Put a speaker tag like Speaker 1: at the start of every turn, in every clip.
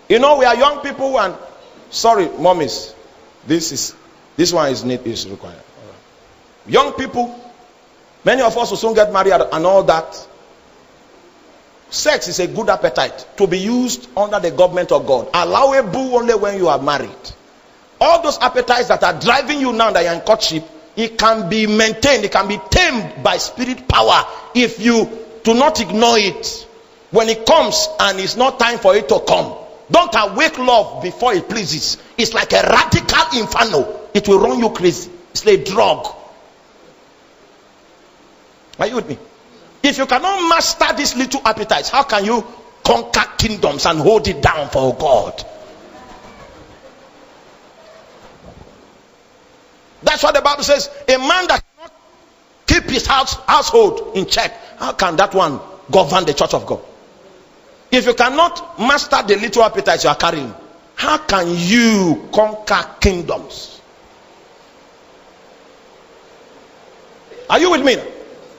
Speaker 1: You know, we are young people, and sorry, mommies, this one is required. Right. Young people, many of us will soon get married and all that. Sex is a good appetite to be used under the government of God. Allowable only when you are married. All those appetites that are driving you now that you're in courtship, it can be maintained, it can be tamed by spirit power if you do not ignore it. When it comes and it's not time for it to come, don't awake love before it pleases. It's like a radical inferno. It will run you crazy. It's like a drug. Are you with me? If you cannot master these little appetites, how can you conquer kingdoms and hold it down for God? That's what the Bible says. A man that cannot keep his household in check, how can that one govern the church of God? If you cannot master the little appetites you are carrying, how can you conquer kingdoms? Are you with me?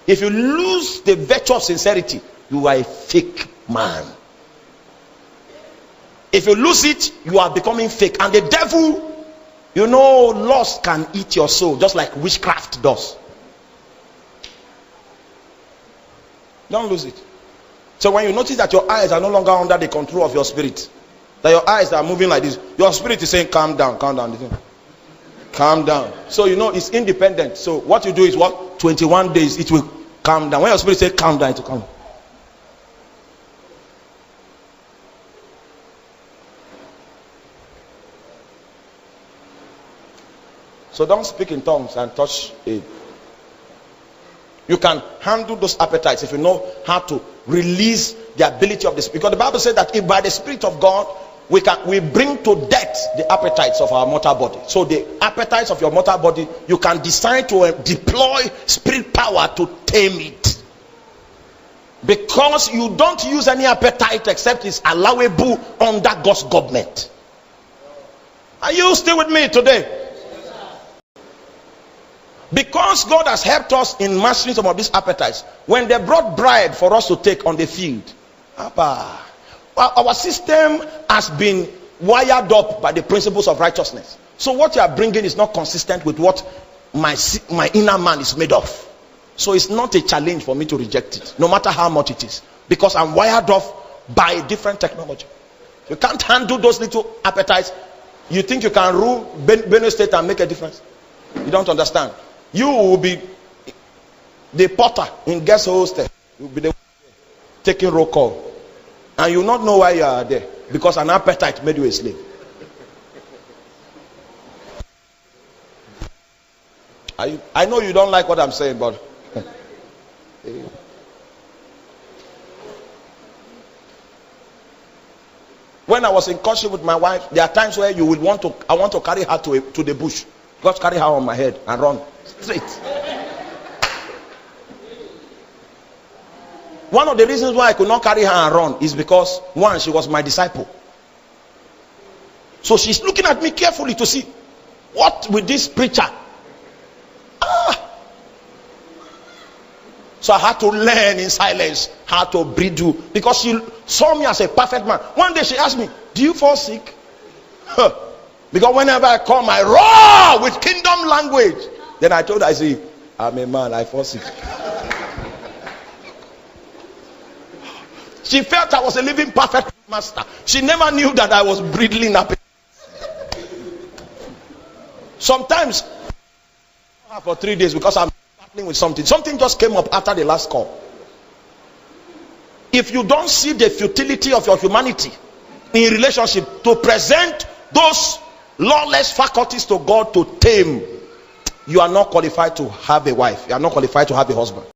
Speaker 1: If you lose the virtue of sincerity, you are a fake man. If you lose it, you are becoming fake. And the devil, you know, lust can eat your soul just like witchcraft does. Don't lose it. So when you notice that your eyes are no longer under the control of your spirit, that your eyes are moving like this, your spirit is saying, calm down, calm down. Calm down. So you know it's independent. So what you do is what? 21 days it will calm down. When your spirit says calm down, it will calm down. So don't speak in tongues and touch it. You can handle those appetites if you know how to release the ability of the spirit. Because the Bible says that if by the Spirit of God we bring to death the appetites of our mortal body. So the appetites of your mortal body, you can decide to deploy spirit power to tame it. Because you don't use any appetite except it's allowable under God's government. Are you still with me today? Because God has helped us in mastering some of these appetites. When they brought bread for us to take on the field, our system has been wired up by the principles of righteousness. So what you are bringing is not consistent with what my inner man is made of. So it's not a challenge for me to reject it, no matter how much it is, because I'm wired off by a different technology. You can't handle those little appetites. You think you can rule Benue State and make a difference? You don't understand. You will be the potter in guest hostel. You will be the taking roll call, and you will not know why you are there, because an appetite made you a slave. I know you don't like what I'm saying, but when I was in courtship with my wife, there are times where I want to carry her to the bush. Just carry her on my head and run straight. One of the reasons why I could not carry her and run is because, one, she was my disciple. So she's looking at me carefully to see what with this preacher. So I had to learn in silence how to bridle, because she saw me as a perfect man. One day she asked me, do you fall sick? Because whenever I come, I roar with kingdom language. Then I told her, I say, I'm a man, I fall sick. She felt I was a living perfect master. She never knew that I was bridling up. Sometimes for 3 days because I'm battling with something. Something just came up after the last call. If you don't see the futility of your humanity in relationship to present those lawless faculties to God to tame, you are not qualified to have a wife. You are not qualified to have a husband.